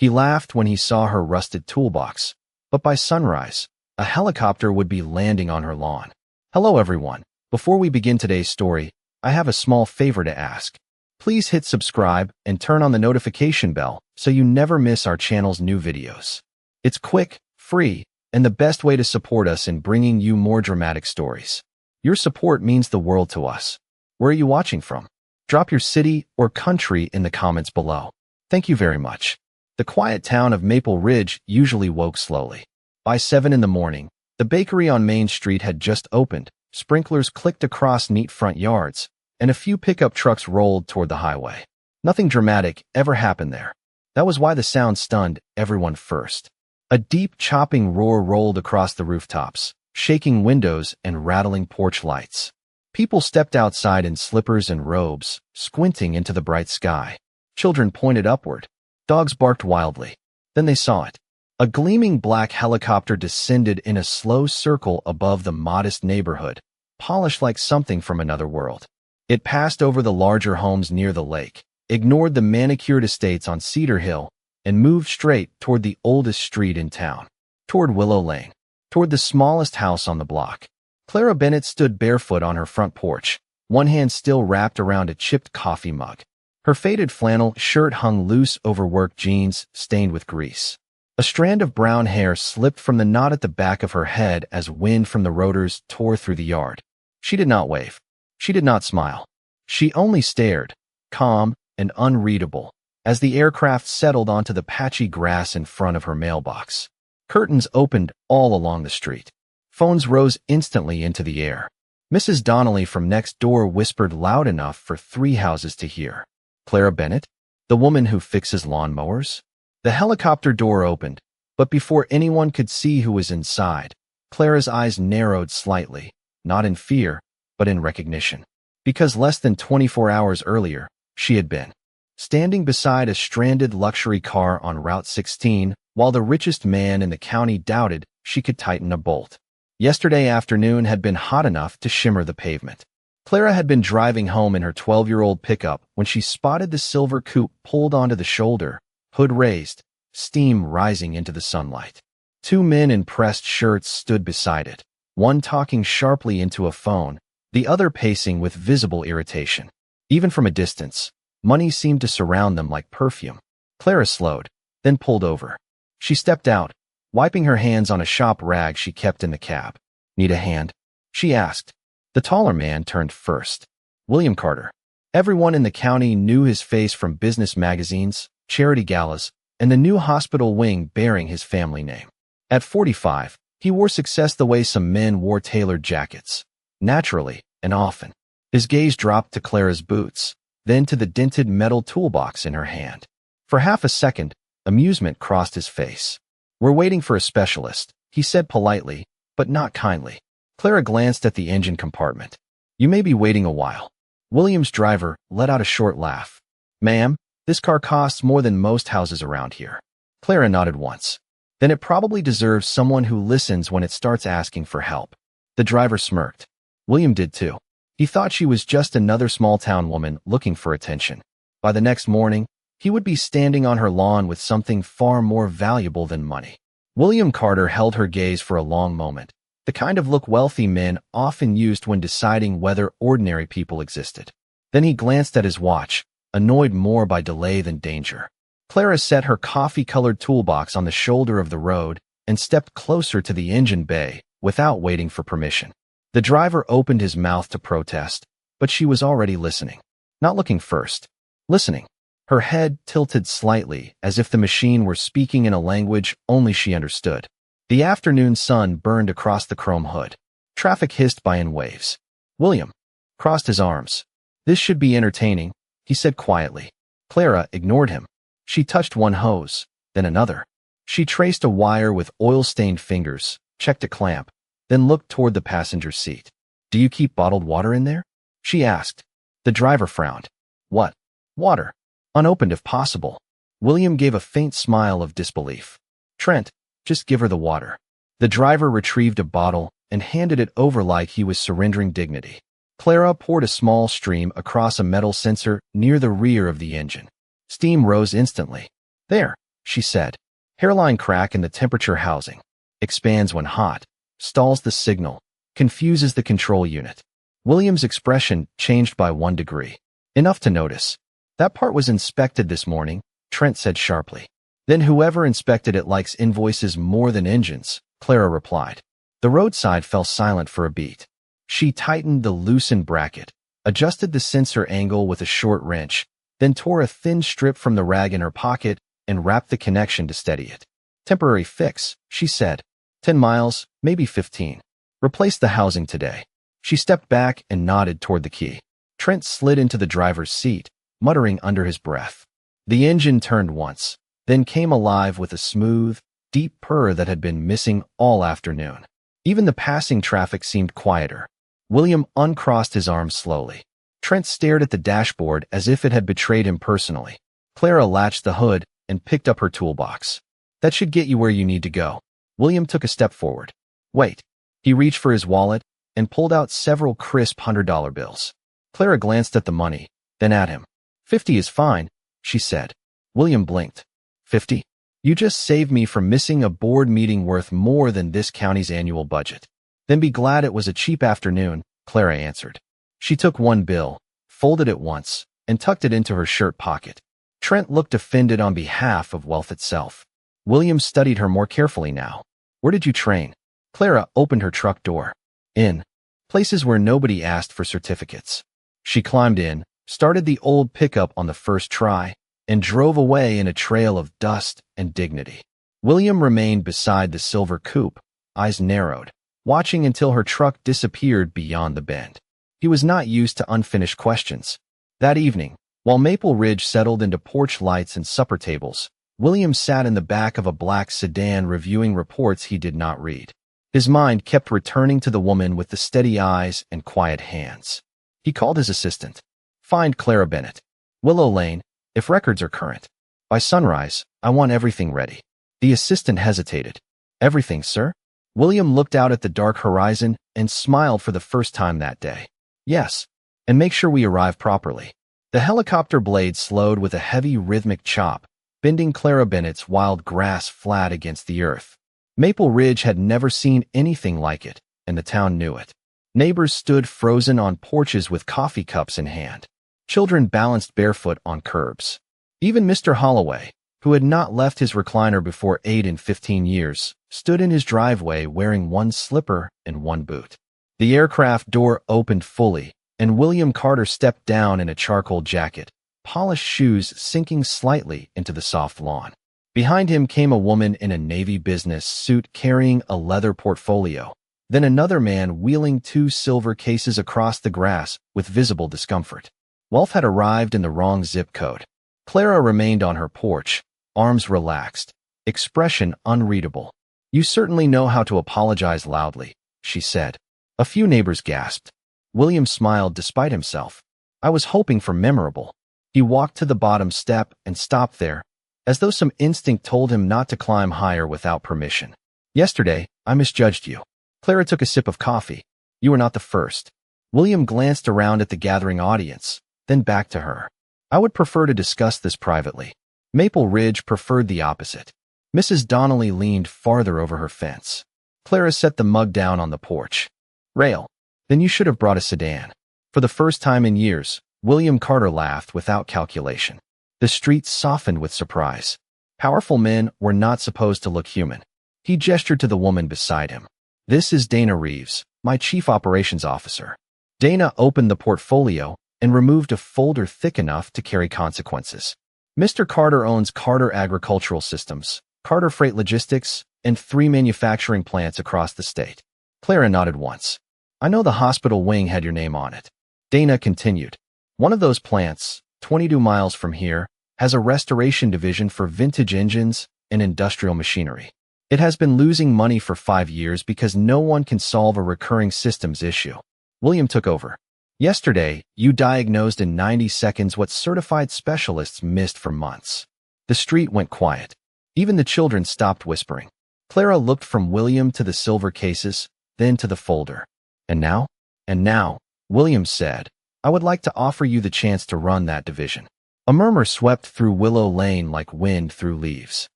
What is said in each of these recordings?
He laughed when he saw her rusted toolbox, but by sunrise, a helicopter would be landing on her lawn. Hello everyone. Before we begin today's story, I have a small favor to ask. Please hit subscribe and turn on the notification bell so you never miss our channel's new videos. It's quick, free, and the best way to support us in bringing you more dramatic stories. Your support means the world to us. Where are you watching from? Drop your city or country in the comments below. Thank you very much. The quiet town of Maple Ridge usually woke slowly. By 7 in the morning, the bakery on Main Street had just opened, sprinklers clicked across neat front yards, and a few pickup trucks rolled toward the highway. Nothing dramatic ever happened there. That was why the sound stunned everyone first. A deep chopping roar rolled across the rooftops, shaking windows and rattling porch lights. People stepped outside in slippers and robes, squinting into the bright sky. Children pointed upward. Dogs barked wildly. Then they saw it. A gleaming black helicopter descended in a slow circle above the modest neighborhood, polished like something from another world. It passed over the larger homes near the lake, ignored the manicured estates on Cedar Hill, and moved straight toward the oldest street in town, toward Willow Lane, toward the smallest house on the block. Clara Bennett stood barefoot on her front porch, one hand still wrapped around a chipped coffee mug. Her faded flannel shirt hung loose over work jeans stained with grease. A strand of brown hair slipped from the knot at the back of her head as wind from the rotors tore through the yard. She did not wave. She did not smile. She only stared, calm and unreadable, as the aircraft settled onto the patchy grass in front of her mailbox. Curtains opened all along the street. Phones rose instantly into the air. Mrs. Donnelly from next door whispered loud enough for 3 houses to hear. Clara Bennett? The woman who fixes lawnmowers? The helicopter door opened, but before anyone could see who was inside, Clara's eyes narrowed slightly, not in fear, but in recognition. Because less than 24 hours earlier, she had been standing beside a stranded luxury car on Route 16 while the richest man in the county doubted she could tighten a bolt. Yesterday afternoon had been hot enough to shimmer the pavement. Clara had been driving home in her 12-year-old pickup when she spotted the silver coupe pulled onto the shoulder, hood raised, steam rising into the sunlight. 2 men in pressed shirts stood beside it, one talking sharply into a phone, the other pacing with visible irritation. Even from a distance, money seemed to surround them like perfume. Clara slowed, then pulled over. She stepped out, wiping her hands on a shop rag she kept in the cab. "Need a hand?" she asked. The taller man turned first. William Carter. Everyone in the county knew his face from business magazines, charity galas, and the new hospital wing bearing his family name. At 45, he wore success the way some men wore tailored jackets. Naturally and often. His gaze dropped to Clara's boots, then to the dented metal toolbox in her hand. For half a second, amusement crossed his face. "We're waiting for a specialist," he said politely, but not kindly. Clara glanced at the engine compartment. "You may be waiting a while." William's driver let out a short laugh. "Ma'am, this car costs more than most houses around here." Clara nodded once. "Then it probably deserves someone who listens when it starts asking for help." The driver smirked. William did too. He thought she was just another small-town woman looking for attention. By the next morning, he would be standing on her lawn with something far more valuable than money. William Carter held her gaze for a long moment, the kind of look wealthy men often used when deciding whether ordinary people existed. Then he glanced at his watch, annoyed more by delay than danger. Clara set her coffee-colored toolbox on the shoulder of the road and stepped closer to the engine bay without waiting for permission. The driver opened his mouth to protest, but she was already listening. Not looking first. Listening. Her head tilted slightly as if the machine were speaking in a language only she understood. The afternoon sun burned across the chrome hood. Traffic hissed by in waves. William crossed his arms. "This should be entertaining," he said quietly. Clara ignored him. She touched one hose, then another. She traced a wire with oil-stained fingers, checked a clamp, then looked toward the passenger seat. "Do you keep bottled water in there?" she asked. The driver frowned. "What? Water? Unopened if possible." William gave a faint smile of disbelief. "Trent, just give her the water." The driver retrieved a bottle and handed it over like he was surrendering dignity. Clara poured a small stream across a metal sensor near the rear of the engine. Steam rose instantly. "There," she said. Hairline crack in the temperature housing. Expands when hot. Stalls the signal. Confuses the control unit. William's expression changed by 1 degree. Enough to notice. That part was inspected this morning, Trent said sharply. Then whoever inspected it likes invoices more than engines, Clara replied. The roadside fell silent for a beat. She tightened the loosened bracket, adjusted the sensor angle with a short wrench, then tore a thin strip from the rag in her pocket and wrapped the connection to steady it. Temporary fix, she said. 10 miles, maybe 15. Replace the housing today. She stepped back and nodded toward the key. Trent slid into the driver's seat, muttering under his breath. The engine turned once, then came alive with a smooth, deep purr that had been missing all afternoon. Even the passing traffic seemed quieter. William uncrossed his arms slowly. Trent stared at the dashboard as if it had betrayed him personally. Clara latched the hood and picked up her toolbox. That should get you where you need to go. William took a step forward. Wait. He reached for his wallet and pulled out several crisp $100 bills. Clara glanced at the money, then at him. 50 is fine, she said. William blinked. 50? You just saved me from missing a board meeting worth more than this county's annual budget. Then be glad it was a cheap afternoon, Clara answered. She took 1 bill, folded it once, and tucked it into her shirt pocket. Trent looked offended on behalf of wealth itself. William studied her more carefully now. Where did you train? Clara opened her truck door. In. Places where nobody asked for certificates. She climbed in, started the old pickup on the first try, and drove away in a trail of dust and dignity. William remained beside the silver coupe, eyes narrowed, watching until her truck disappeared beyond the bend. He was not used to unfinished questions. That evening, while Maple Ridge settled into porch lights and supper tables, William sat in the back of a black sedan reviewing reports he did not read. His mind kept returning to the woman with the steady eyes and quiet hands. He called his assistant. Find Clara Bennett. Willow Lane, if records are current. By sunrise, I want everything ready. The assistant hesitated. Everything, sir? William looked out at the dark horizon and smiled for the first time that day. Yes, and make sure we arrive properly. The helicopter blade slowed with a heavy rhythmic chop, bending Clara Bennett's wild grass flat against the earth. Maple Ridge had never seen anything like it, and the town knew it. Neighbors stood frozen on porches with coffee cups in hand. Children balanced barefoot on curbs. Even Mr. Holloway, who had not left his recliner before 8 in 15 years, stood in his driveway wearing 1 slipper and 1 boot. The aircraft door opened fully, and William Carter stepped down in a charcoal jacket, polished shoes sinking slightly into the soft lawn. Behind him came a woman in a navy business suit carrying a leather portfolio, then another man wheeling 2 silver cases across the grass with visible discomfort. Wealth had arrived in the wrong zip code. Clara remained on her porch, arms relaxed, expression unreadable. You certainly know how to apologize loudly, she said. A few neighbors gasped. William smiled despite himself. I was hoping for memorable. He walked to the bottom step and stopped there, as though some instinct told him not to climb higher without permission. Yesterday, I misjudged you. Clara took a sip of coffee. You were not the first. William glanced around at the gathering audience, then back to her. I would prefer to discuss this privately. Maple Ridge preferred the opposite. Mrs. Donnelly leaned farther over her fence. Clara set the mug down on the porch. Rail. Then you should have brought a sedan. For the first time in years, William Carter laughed without calculation. The street softened with surprise. Powerful men were not supposed to look human. He gestured to the woman beside him. This is Dana Reeves, my chief operations officer. Dana opened the portfolio and removed a folder thick enough to carry consequences. Mr. Carter owns Carter Agricultural Systems, Carter Freight Logistics, and 3 manufacturing plants across the state. Clara nodded once. I know the hospital wing had your name on it. Dana continued. One of those plants, 22 miles from here, has a restoration division for vintage engines and industrial machinery. It has been losing money for 5 years because no one can solve a recurring systems issue. William took over. Yesterday, you diagnosed in 90 seconds what certified specialists missed for months. The street went quiet. Even the children stopped whispering. Clara looked from William to the silver cases, then to the folder. And now, William said, I would like to offer you the chance to run that division. A murmur swept through Willow Lane like wind through leaves.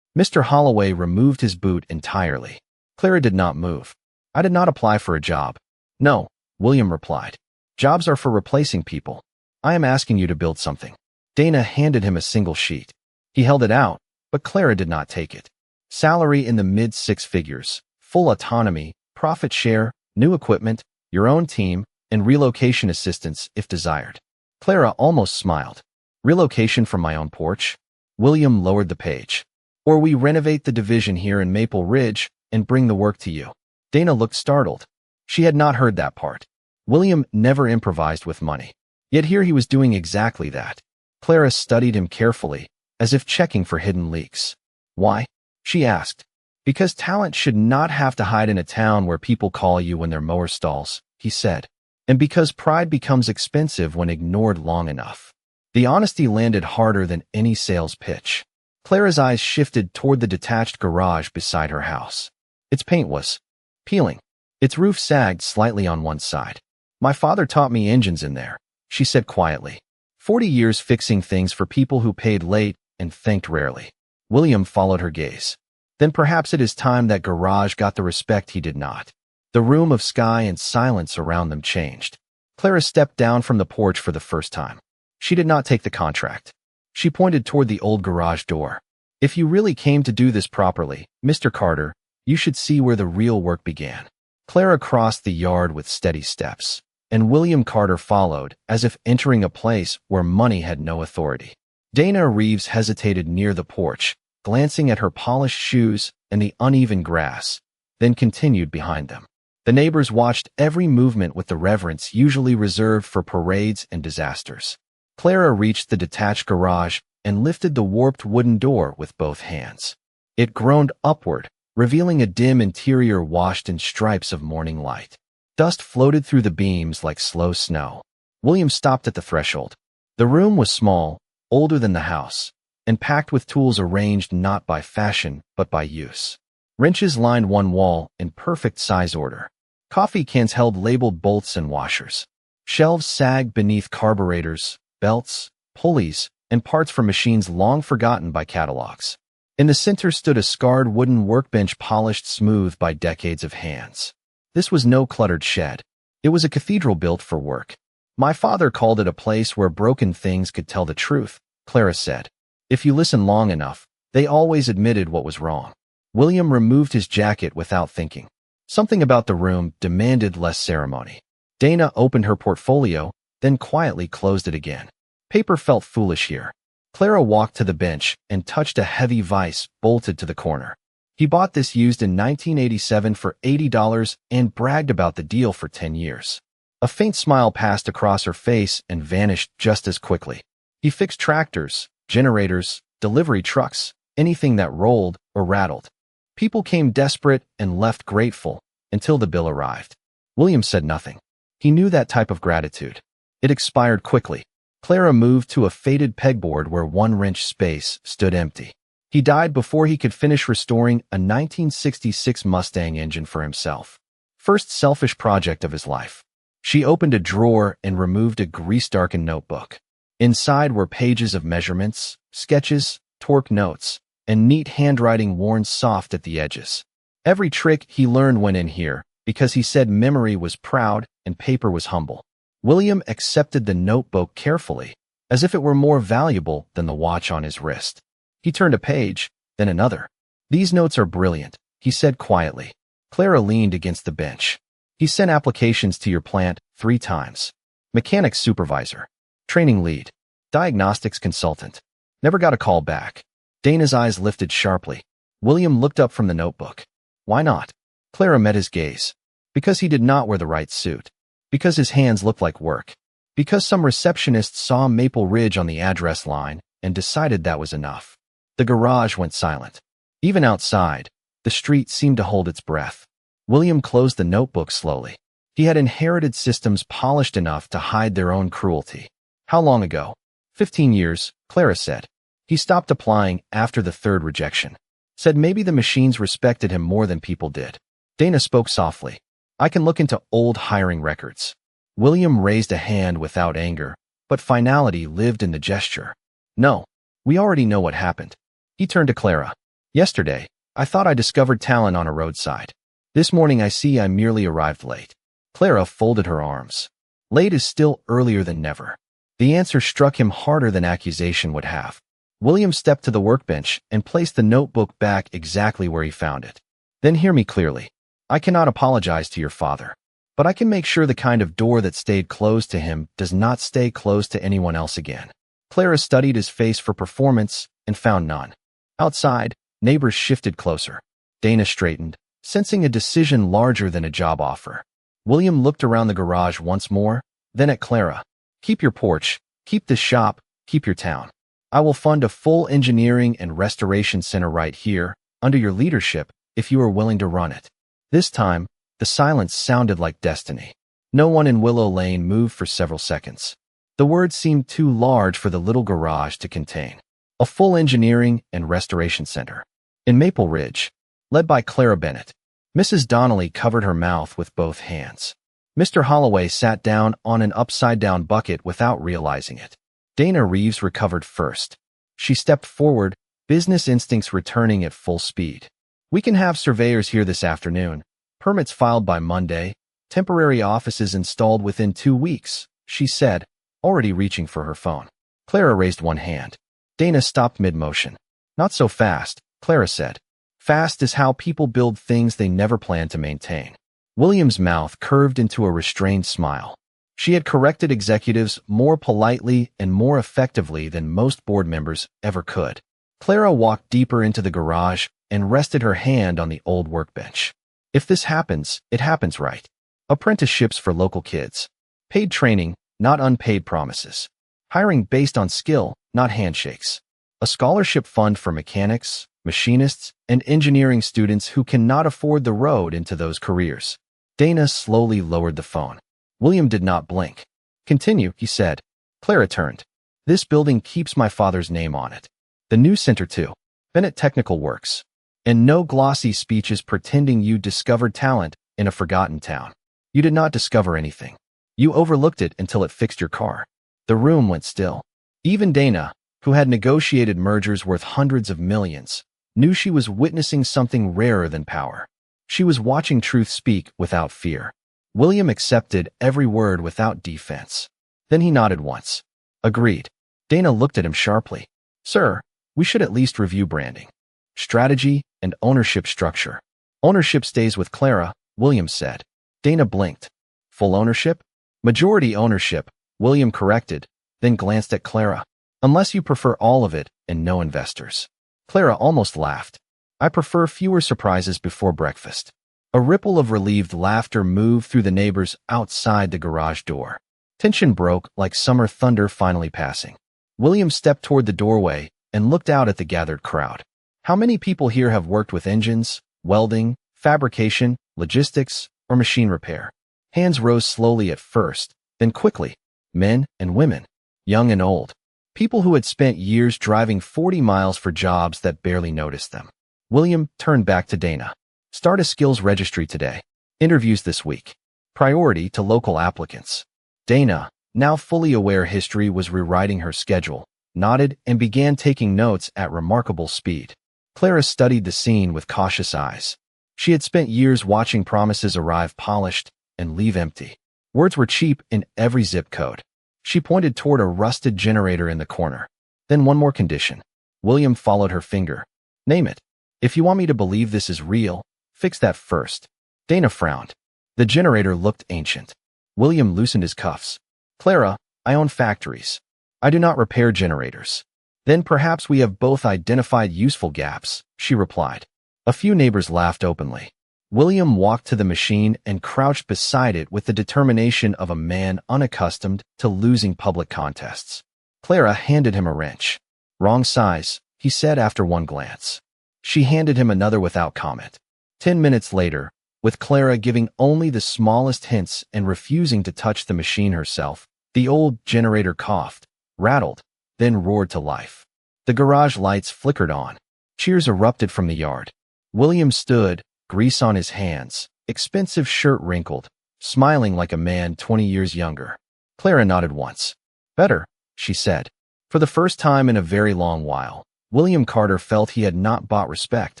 Mr. Holloway removed his boot entirely. Clara did not move. I did not apply for a job. No, William replied. Jobs are for replacing people. I am asking you to build something. Dana handed him a single sheet. He held it out, but Clara did not take it. Salary in the mid-six figures, full autonomy, profit share, new equipment, your own team, and relocation assistance if desired. Clara almost smiled. Relocation from my own porch? William lowered the page. Or we renovate the division here in Maple Ridge and bring the work to you. Dana looked startled. She had not heard that part. William never improvised with money. Yet here he was doing exactly that. Clara studied him carefully, as if checking for hidden leaks. Why? She asked. Because talent should not have to hide in a town where people call you when their mower stalls, he said. And because pride becomes expensive when ignored long enough. The honesty landed harder than any sales pitch. Clara's eyes shifted toward the detached garage beside her house. Its paint was peeling. Its roof sagged slightly on one side. My father taught me engines in there, she said quietly. 40 years fixing things for people who paid late and thanked rarely. William followed her gaze. Then perhaps it is time that garage got the respect he did not. The room of sky and silence around them changed. Clara stepped down from the porch for the first time. She did not take the contract. She pointed toward the old garage door. If you really came to do this properly, Mr. Carter, you should see where the real work began. Clara crossed the yard with steady steps, and William Carter followed, as if entering a place where money had no authority. Dana Reeves hesitated near the porch, glancing at her polished shoes and the uneven grass, then continued behind them. The neighbors watched every movement with the reverence usually reserved for parades and disasters. Clara reached the detached garage and lifted the warped wooden door with both hands. It groaned upward, revealing a dim interior washed in stripes of morning light. Dust floated through the beams like slow snow. William stopped at the threshold. The room was small, older than the house, and packed with tools arranged not by fashion but by use. Wrenches lined one wall in perfect size order. Coffee cans held labeled bolts and washers. Shelves sagged beneath carburetors, belts, pulleys, and parts for machines long forgotten by catalogs. In the center stood a scarred wooden workbench polished smooth by decades of hands. This was no cluttered shed. It was a cathedral built for work. My father called it a place where broken things could tell the truth, Clara said. If you listen long enough, they always admitted what was wrong. William removed his jacket without thinking. Something about the room demanded less ceremony. Dana opened her portfolio, then quietly closed it again. Paper felt foolish here. Clara walked to the bench and touched a heavy vise bolted to the corner. He bought this used in 1987 for $80 and bragged about the deal for 10 years. A faint smile passed across her face and vanished just as quickly. He fixed tractors, generators, delivery trucks, anything that rolled or rattled. People came desperate and left grateful until the bill arrived. William said nothing. He knew that type of gratitude. It expired quickly. Clara moved to a faded pegboard where one wrench space stood empty. He died before he could finish restoring a 1966 Mustang engine for himself. First selfish project of his life. She opened a drawer and removed a grease-darkened notebook. Inside were pages of measurements, sketches, torque notes, and neat handwriting worn soft at the edges. Every trick he learned went in here, because he said memory was proud and paper was humble. William accepted the notebook carefully, as if it were more valuable than the watch on his wrist. He turned a page, then another. These notes are brilliant, he said quietly. Clara leaned against the bench. He sent applications to your plant 3 times. Mechanics supervisor, training lead, diagnostics consultant. Never got a call back. Dana's eyes lifted sharply. William looked up from the notebook. Why not? Clara met his gaze. Because he did not wear the right suit. Because his hands looked like work. Because some receptionist saw Maple Ridge on the address line and decided that was enough. The garage went silent. Even outside, the street seemed to hold its breath. William closed the notebook slowly. He had inherited systems polished enough to hide their own cruelty. How long ago? 15 years, Clara said. He stopped applying after the 3rd rejection. Said maybe the machines respected him more than people did. Dana spoke softly. I can look into old hiring records. William raised a hand without anger, but finality lived in the gesture. No, we already know what happened. He turned to Clara. Yesterday, I thought I discovered talent on a roadside. This morning I see I merely arrived late. Clara folded her arms. Late is still earlier than never. The answer struck him harder than accusation would have. William stepped to the workbench and placed the notebook back exactly where he found it. Then hear me clearly. I cannot apologize to your father, but I can make sure the kind of door that stayed closed to him does not stay closed to anyone else again. Clara studied his face for performance and found none. Outside, neighbors shifted closer. Dana straightened, sensing a decision larger than a job offer. William looked around the garage once more, then at Clara. Keep your porch, keep this shop, keep your town. I will fund a full engineering and restoration center right here, under your leadership, if you are willing to run it. This time, the silence sounded like destiny. No one in Willow Lane moved for several seconds. The words seemed too large for the little garage to contain. A full engineering and restoration center. In Maple Ridge, led by Clara Bennett. Mrs. Donnelly covered her mouth with both hands. Mr. Holloway sat down on an upside-down bucket without realizing it. Dana Reeves recovered first. She stepped forward, business instincts returning at full speed. We can have surveyors here this afternoon. Permits filed by Monday. Temporary offices installed within 2 weeks, she said, already reaching for her phone. Clara raised one hand. Dana stopped mid-motion. Not so fast, Clara said. Fast is how people build things they never plan to maintain. William's mouth curved into a restrained smile. She had corrected executives more politely and more effectively than most board members ever could. Clara walked deeper into the garage and rested her hand on the old workbench. If this happens, it happens right. Apprenticeships for local kids. Paid training, not unpaid promises. Hiring based on skill, not handshakes. A scholarship fund for mechanics, machinists, and engineering students who cannot afford the road into those careers. Dana slowly lowered the phone. William did not blink. Continue, he said. Clara turned. This building keeps my father's name on it. The new center too. Bennett Technical Works. And no glossy speeches pretending you discovered talent in a forgotten town. You did not discover anything. You overlooked it until it fixed your car. The room went still. Even Dana, who had negotiated mergers worth hundreds of millions, knew she was witnessing something rarer than power. She was watching truth speak without fear. William accepted every word without defense. Then he nodded once. Agreed. Dana looked at him sharply. Sir, we should at least review branding, strategy, and ownership structure. Ownership stays with Clara, William said. Dana blinked. Full ownership? Majority ownership, William corrected, then glanced at Clara. Unless you prefer all of it and no investors. Clara almost laughed. I prefer fewer surprises before breakfast. A ripple of relieved laughter moved through the neighbors outside the garage door. Tension broke like summer thunder finally passing. William stepped toward the doorway and looked out at the gathered crowd. How many people here have worked with engines, welding, fabrication, logistics, or machine repair? Hands rose slowly at first, then quickly. Men and women, young and old. People who had spent years driving 40 miles for jobs that barely noticed them. William turned back to Dana. Start a skills registry today. Interviews this week. Priority to local applicants. Dana, now fully aware history was rewriting her schedule, nodded and began taking notes at remarkable speed. Clara studied the scene with cautious eyes. She had spent years watching promises arrive polished and leave empty. Words were cheap in every zip code. She pointed toward a rusted generator in the corner. Then one more condition. William followed her finger. Name it. If you want me to believe this is real, fix that first. Dana frowned. The generator looked ancient. William loosened his cuffs. Clara, I own factories. I do not repair generators. Then perhaps we have both identified useful gaps, she replied. A few neighbors laughed openly. William walked to the machine and crouched beside it with the determination of a man unaccustomed to losing public contests. Clara handed him a wrench. Wrong size, he said after one glance. She handed him another without comment. 10 minutes later, with Clara giving only the smallest hints and refusing to touch the machine herself, the old generator coughed, rattled, then roared to life. The garage lights flickered on. Cheers erupted from the yard. William stood, grease on his hands, expensive shirt wrinkled, smiling like a man 20 years younger. Clara nodded once. Better, she said. For the first time in a very long while, William Carter felt he had not bought respect,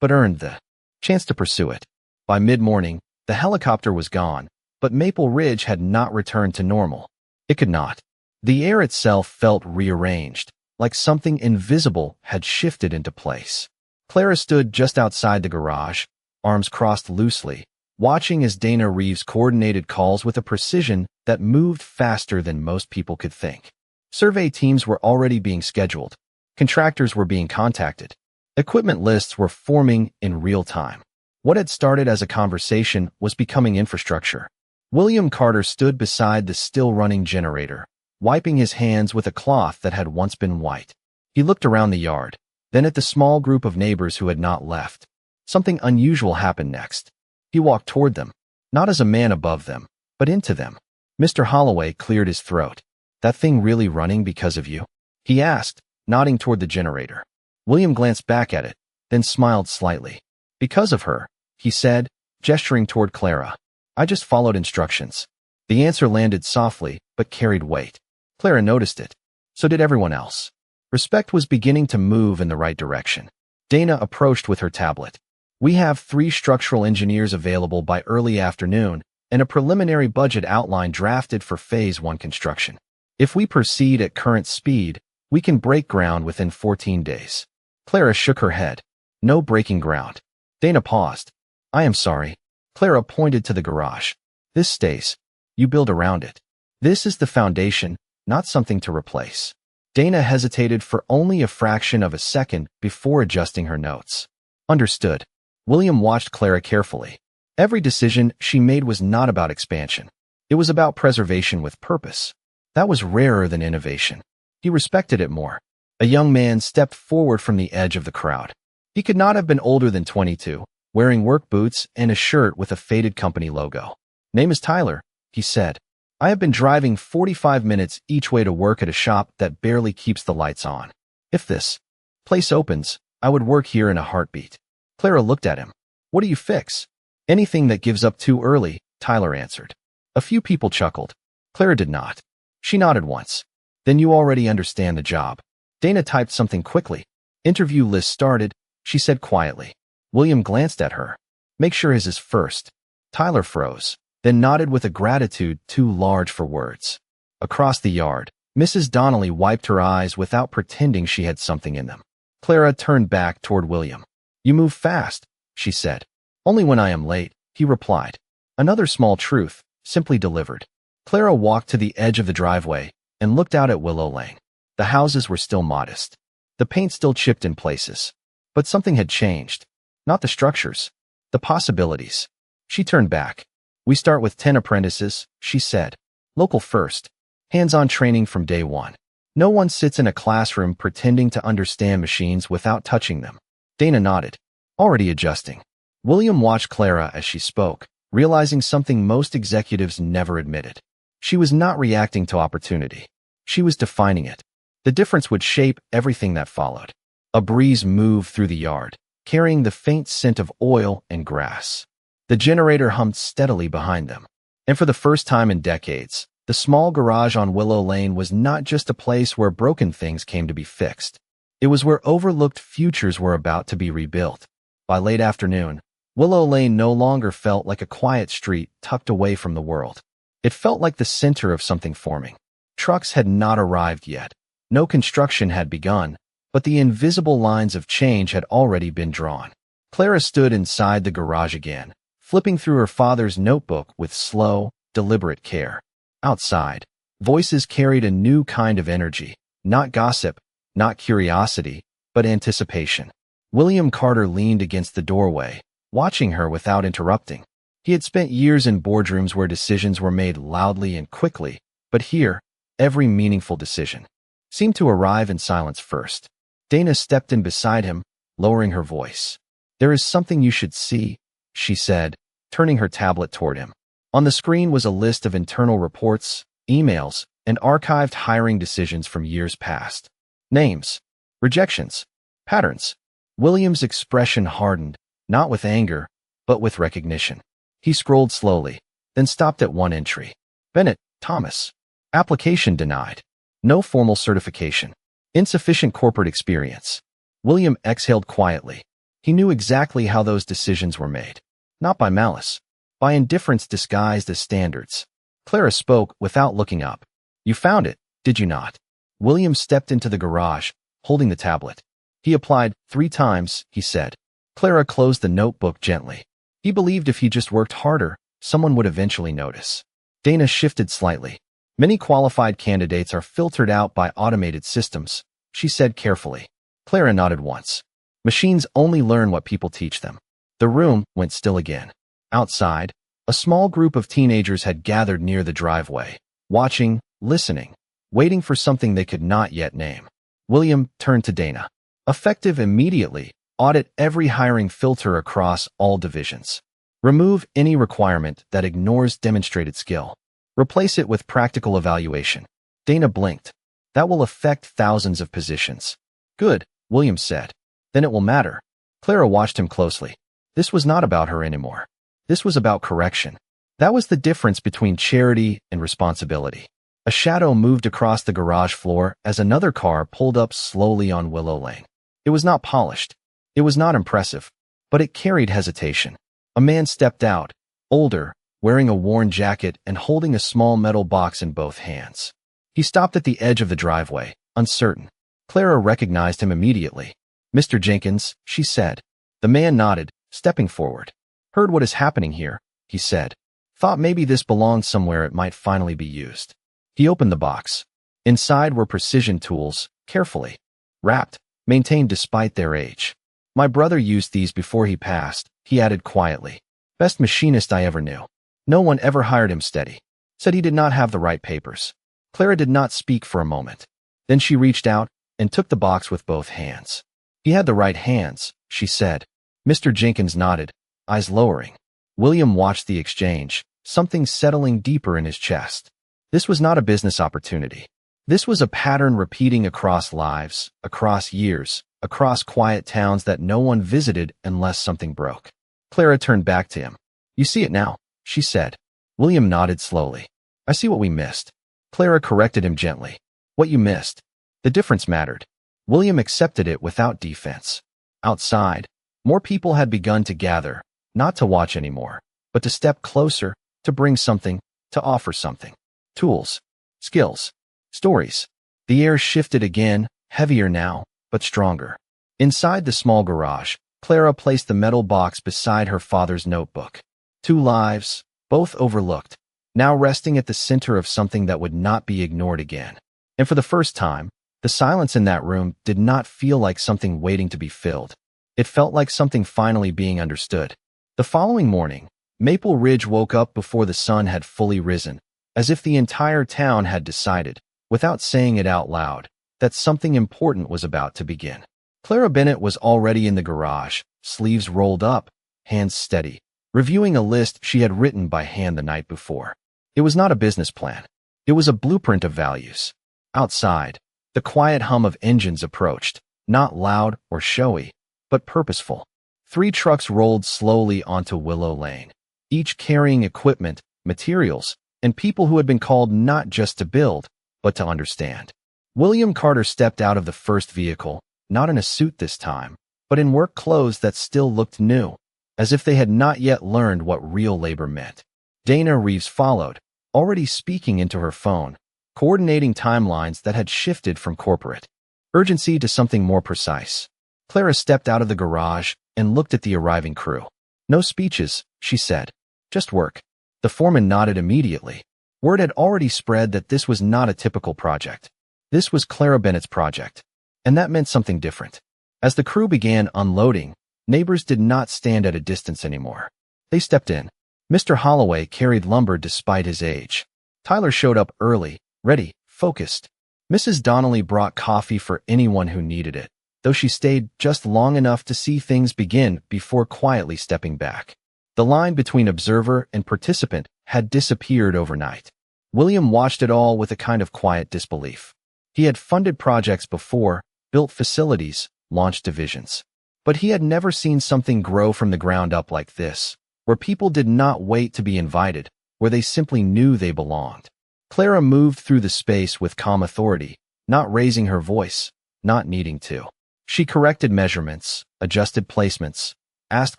but earned the chance to pursue it. By mid-morning, the helicopter was gone, but Maple Ridge had not returned to normal. It could not. The air itself felt rearranged, like something invisible had shifted into place. Clara stood just outside the garage, arms crossed loosely, watching as Dana Reeves coordinated calls with a precision that moved faster than most people could think. Survey teams were already being scheduled. Contractors were being contacted. Equipment lists were forming in real time. What had started as a conversation was becoming infrastructure. William Carter stood beside the still-running generator, wiping his hands with a cloth that had once been white. He looked around the yard, then at the small group of neighbors who had not left. Something unusual happened next. He walked toward them, not as a man above them, but into them. Mr. Holloway cleared his throat. "That thing really running because of you?" he asked, nodding toward the generator. William glanced back at it, then smiled slightly. "Because of her," he said, gesturing toward Clara. "I just followed instructions." The answer landed softly, but carried weight. Clara noticed it. So did everyone else. Respect was beginning to move in the right direction. Dana approached with her tablet. "We have 3 structural engineers available by early afternoon and a preliminary budget outline drafted for Phase 1 construction. If we proceed at current speed, we can break ground within 14 days. Clara shook her head. "No breaking ground." Dana paused. "I am sorry." Clara pointed to the garage. "This stays. You build around it. This is the foundation, not something to replace." Dana hesitated for only a fraction of a second before adjusting her notes. "Understood." William watched Clara carefully. Every decision she made was not about expansion. It was about preservation with purpose. That was rarer than innovation. He respected it more. A young man stepped forward from the edge of the crowd. He could not have been older than 22, wearing work boots and a shirt with a faded company logo. "Name is Tyler," he said. "I have been driving 45 minutes each way to work at a shop that barely keeps the lights on. If this place opens, I would work here in a heartbeat." Clara looked at him. "What do you fix?" "Anything that gives up too early," Tyler answered. A few people chuckled. Clara did not. She nodded once. "Then you already understand the job." Dana typed something quickly. "Interview list started," she said quietly. William glanced at her. "Make sure his is first." Tyler froze, then nodded with a gratitude too large for words. Across the yard, Mrs. Donnelly wiped her eyes without pretending she had something in them. Clara turned back toward William. "You move fast," she said. "Only when I am late," he replied. Another small truth, simply delivered. Clara walked to the edge of the driveway and looked out at Willow Lane. The houses were still modest. The paint still chipped in places. But something had changed. Not the structures, the possibilities. She turned back. "We start with 10 apprentices," she said. "Local first. Hands-on training from day one. No one sits in a classroom pretending to understand machines without touching them." Dana nodded, already adjusting. William watched Clara as she spoke, realizing something most executives never admitted. She was not reacting to opportunity. She was defining it. The difference would shape everything that followed. A breeze moved through the yard, carrying the faint scent of oil and grass. The generator hummed steadily behind them. And for the first time in decades, the small garage on Willow Lane was not just a place where broken things came to be fixed. It was where overlooked futures were about to be rebuilt. By late afternoon, Willow Lane no longer felt like a quiet street tucked away from the world. It felt like the center of something forming. Trucks had not arrived yet. No construction had begun, but the invisible lines of change had already been drawn. Clara stood inside the garage again, flipping through her father's notebook with slow, deliberate care. Outside, voices carried a new kind of energy, not gossip, not curiosity, but anticipation. William Carter leaned against the doorway, watching her without interrupting. He had spent years in boardrooms where decisions were made loudly and quickly, but here, every meaningful decision seemed to arrive in silence first. Dana stepped in beside him, lowering her voice. "There is something you should see," she said, turning her tablet toward him. On the screen was a list of internal reports, emails, and archived hiring decisions from years past. Names, rejections, patterns. William's expression hardened, not with anger, but with recognition. He scrolled slowly, then stopped at one entry. Bennett, Thomas. Application denied. No formal certification. Insufficient corporate experience. William exhaled quietly. He knew exactly how those decisions were made. Not by malice. By indifference disguised as standards. Clara spoke without looking up. You found it, did you not? William stepped into the garage, holding the tablet. He applied 3 times, he said. Clara closed the notebook gently. He believed if he just worked harder, someone would eventually notice. Dana shifted slightly. Many qualified candidates are filtered out by automated systems, she said carefully. Clara nodded once. Machines only learn what people teach them. The room went still again. Outside, a small group of teenagers had gathered near the driveway, watching, listening, waiting for something they could not yet name. William turned to Dana. Effective immediately, audit every hiring filter across all divisions. Remove any requirement that ignores demonstrated skill. Replace it with practical evaluation. Dana blinked. That will affect thousands of positions. Good, William said. Then it will matter. Clara watched him closely. This was not about her anymore. This was about correction. That was the difference between charity and responsibility. A shadow moved across the garage floor as another car pulled up slowly on Willow Lane. It was not polished. It was not impressive, but it carried hesitation. A man stepped out, older, wearing a worn jacket and holding a small metal box in both hands. He stopped at the edge of the driveway, uncertain. Clara recognized him immediately. Mr. Jenkins, she said. The man nodded, stepping forward. Heard what is happening here, he said. Thought maybe this belonged somewhere it might finally be used. He opened the box. Inside were precision tools, carefully wrapped, maintained despite their age. My brother used these before he passed, he added quietly. Best machinist I ever knew. No one ever hired him steady. Said he did not have the right papers. Clara did not speak for a moment. Then she reached out and took the box with both hands. He had the right hands, she said. Mr. Jenkins nodded, eyes lowering. William watched the exchange, something settling deeper in his chest. This was not a business opportunity. This was a pattern repeating across lives, across years, across quiet towns that no one visited unless something broke. Clara turned back to him. You see it now, she said. William nodded slowly. I see what we missed. Clara corrected him gently. What you missed. The difference mattered. William accepted it without defense. Outside, more people had begun to gather, not to watch anymore, but to step closer, to bring something, to offer something. Tools, skills, stories. The air shifted again, heavier now, but stronger. Inside the small garage, Clara placed the metal box beside her father's notebook. 2 lives, both overlooked, now resting at the center of something that would not be ignored again. And for the first time, the silence in that room did not feel like something waiting to be filled. It felt like something finally being understood. The following morning, Maple Ridge woke up before the sun had fully risen, as if the entire town had decided, without saying it out loud, that something important was about to begin. Clara Bennett was already in the garage, sleeves rolled up, hands steady, reviewing a list she had written by hand the night before. It was not a business plan. It was a blueprint of values. Outside, the quiet hum of engines approached, not loud or showy, but purposeful. 3 trucks rolled slowly onto Willow Lane, each carrying equipment, materials, and people who had been called not just to build, but to understand. William Carter stepped out of the first vehicle, not in a suit this time, but in work clothes that still looked new, as if they had not yet learned what real labor meant. Dana Reeves followed, already speaking into her phone, coordinating timelines that had shifted from corporate urgency to something more precise. Clara stepped out of the garage and looked at the arriving crew. No speeches, she said. Just work. The foreman nodded immediately. Word had already spread that this was not a typical project. This was Clara Bennett's project. And that meant something different. As the crew began unloading, neighbors did not stand at a distance anymore. They stepped in. Mr. Holloway carried lumber despite his age. Tyler showed up early, ready, focused. Mrs. Donnelly brought coffee for anyone who needed it, though she stayed just long enough to see things begin before quietly stepping back. The line between observer and participant had disappeared overnight. William watched it all with a kind of quiet disbelief. He had funded projects before, built facilities, launched divisions. But he had never seen something grow from the ground up like this, where people did not wait to be invited, where they simply knew they belonged. Clara moved through the space with calm authority, not raising her voice, not needing to. She corrected measurements, adjusted placements, asked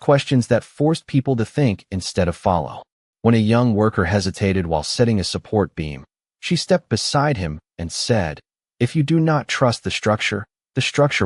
questions that forced people to think instead of follow. When a young worker hesitated while setting a support beam, she stepped beside him and said, "If you do not trust the structure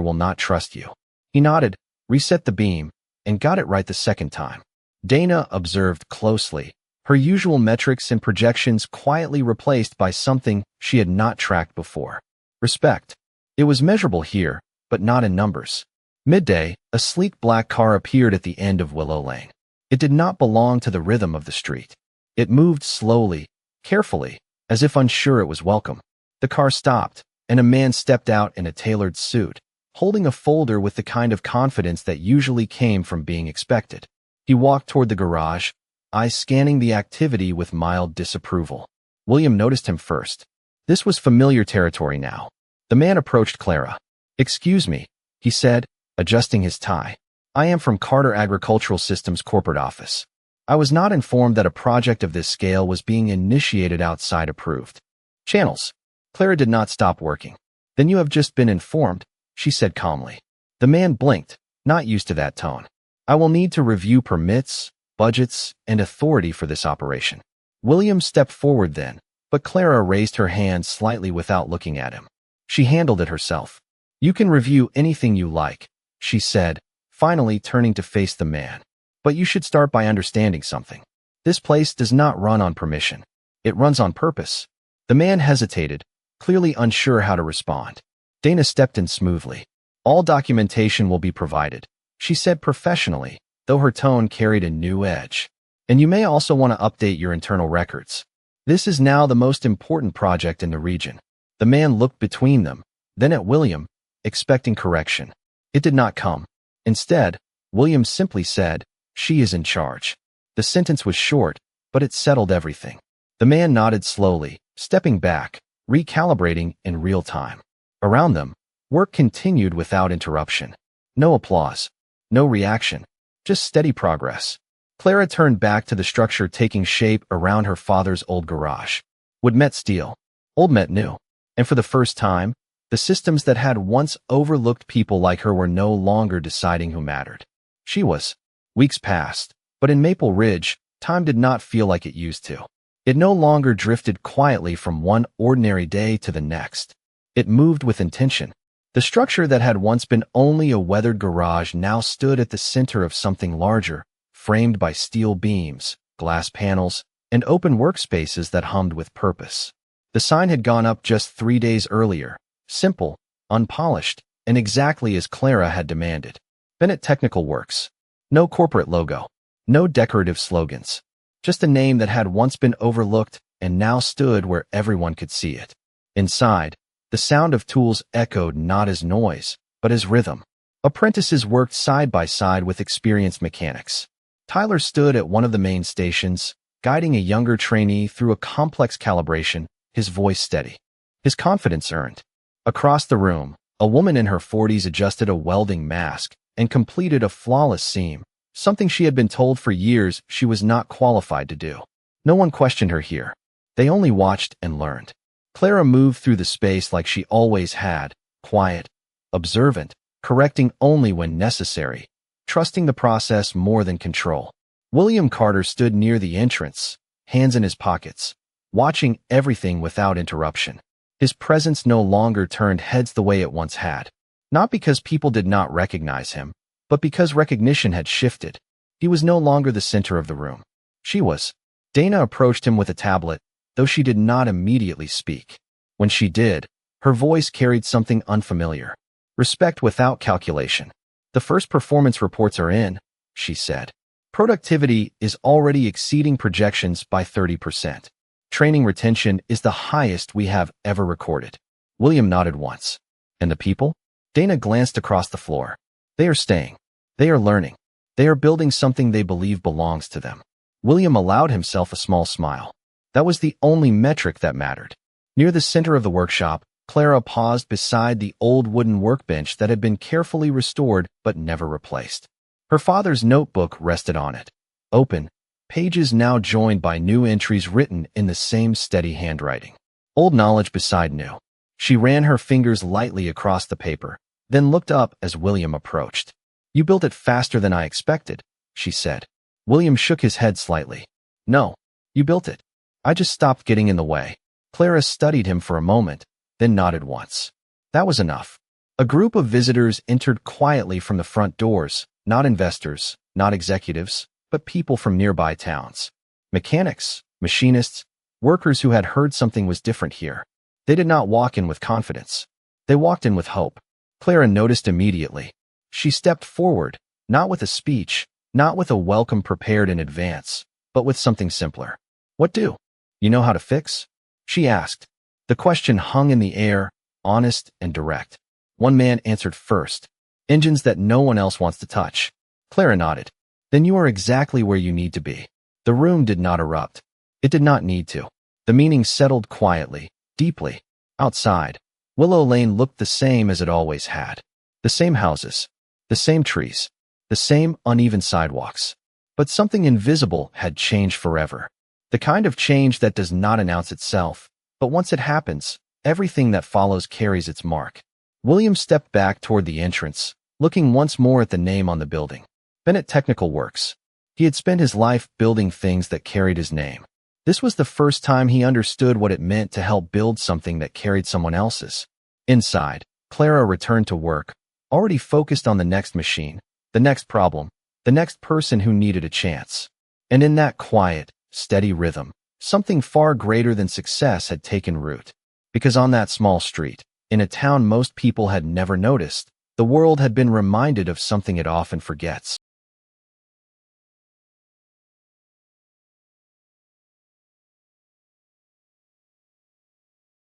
will not trust you." He nodded, reset the beam, and got it right the second time. Dana observed closely, her usual metrics and projections quietly replaced by something she had not tracked before. Respect. It was measurable here, but not in numbers. Midday, a sleek black car appeared at the end of Willow Lane. It did not belong to the rhythm of the street. It moved slowly, carefully, as if unsure it was welcome. The car stopped, and a man stepped out in a tailored suit, holding a folder with the kind of confidence that usually came from being expected. He walked toward the garage, eyes scanning the activity with mild disapproval. William noticed him first. This was familiar territory now. The man approached Clara. "Excuse me," he said, adjusting his tie. "I am from Carter Agricultural Systems corporate office. I was not informed that a project of this scale was being initiated outside approved channels." Clara did not stop working. "Then you have just been informed," she said calmly. The man blinked, not used to that tone. "I will need to review permits, budgets, and authority for this operation." William stepped forward then, but Clara raised her hand slightly without looking at him. She handled it herself. "You can review anything you like," she said, finally turning to face the man. "But you should start by understanding something. This place does not run on permission. It runs on purpose." The man hesitated, clearly unsure how to respond. Dana stepped in smoothly. "All documentation will be provided," she said professionally, though her tone carried a new edge. "And you may also want to update your internal records. This is now the most important project in the region." The man looked between them, then at William, expecting correction. It did not come. Instead, William simply said, "She is in charge." The sentence was short, but it settled everything. The man nodded slowly, stepping back, recalibrating in real time. Around them, work continued without interruption. No applause, no reaction, just steady progress. Clara turned back to the structure taking shape around her father's old garage. Wood met steel, old met new, and for the first time, the systems that had once overlooked people like her were no longer deciding who mattered. She was. Weeks passed, but in Maple Ridge, time did not feel like it used to. It no longer drifted quietly from one ordinary day to the next. It moved with intention. The structure that had once been only a weathered garage now stood at the center of something larger, framed by steel beams, glass panels, and open workspaces that hummed with purpose. The sign had gone up just 3 days earlier, simple, unpolished, and exactly as Clara had demanded. Bennett Technical Works. No corporate logo, no decorative slogans. Just a name that had once been overlooked and now stood where everyone could see it. Inside, the sound of tools echoed not as noise, but as rhythm. Apprentices worked side by side with experienced mechanics. Tyler stood at one of the main stations, guiding a younger trainee through a complex calibration, his voice steady, his confidence earned. Across the room, a woman in her 40s adjusted a welding mask and completed a flawless seam, something she had been told for years she was not qualified to do. No one questioned her here. They only watched and learned. Clara moved through the space like she always had, quiet, observant, correcting only when necessary, trusting the process more than control. William Carter stood near the entrance, hands in his pockets, watching everything without interruption. His presence no longer turned heads the way it once had. Not because people did not recognize him, but because recognition had shifted. He was no longer the center of the room. She was. Dana approached him with a tablet, though she did not immediately speak. When she did, her voice carried something unfamiliar. Respect without calculation. "The first performance reports are in," she said. "Productivity is already exceeding projections by 30%. Training retention is the highest we have ever recorded." William nodded once. "And the people?" Dana glanced across the floor. "They are staying. They are learning. They are building something they believe belongs to them." William allowed himself a small smile. That was the only metric that mattered. Near the center of the workshop, Clara paused beside the old wooden workbench that had been carefully restored but never replaced. Her father's notebook rested on it. Open, pages now joined by new entries written in the same steady handwriting. Old knowledge beside new. She ran her fingers lightly across the paper, then looked up as William approached. "You built it faster than I expected," she said. William shook his head slightly. "No, you built it. I just stopped getting in the way." Clara studied him for a moment, then nodded once. That was enough. A group of visitors entered quietly from the front doors, not investors, not executives, but people from nearby towns. Mechanics, machinists, workers who had heard something was different here. They did not walk in with confidence. They walked in with hope. Clara noticed immediately. She stepped forward, not with a speech, not with a welcome prepared in advance, but with something simpler. "What do? You know how to fix?" she asked. The question hung in the air, honest and direct. One man answered first. "Engines that no one else wants to touch." Clara nodded. "Then you are exactly where you need to be." The room did not erupt. It did not need to. The meaning settled quietly, deeply. Outside, Willow Lane looked the same as it always had. The same houses, the same trees, the same uneven sidewalks. But something invisible had changed forever. The kind of change that does not announce itself, but once it happens, everything that follows carries its mark. William stepped back toward the entrance, looking once more at the name on the building. Bennett Technical Works. He had spent his life building things that carried his name. This was the first time he understood what it meant to help build something that carried someone else's. Inside, Clara returned to work, already focused on the next machine, the next problem, the next person who needed a chance. And in that quiet, steady rhythm, something far greater than success had taken root. Because on that small street, in a town most people had never noticed, the world had been reminded of something it often forgets.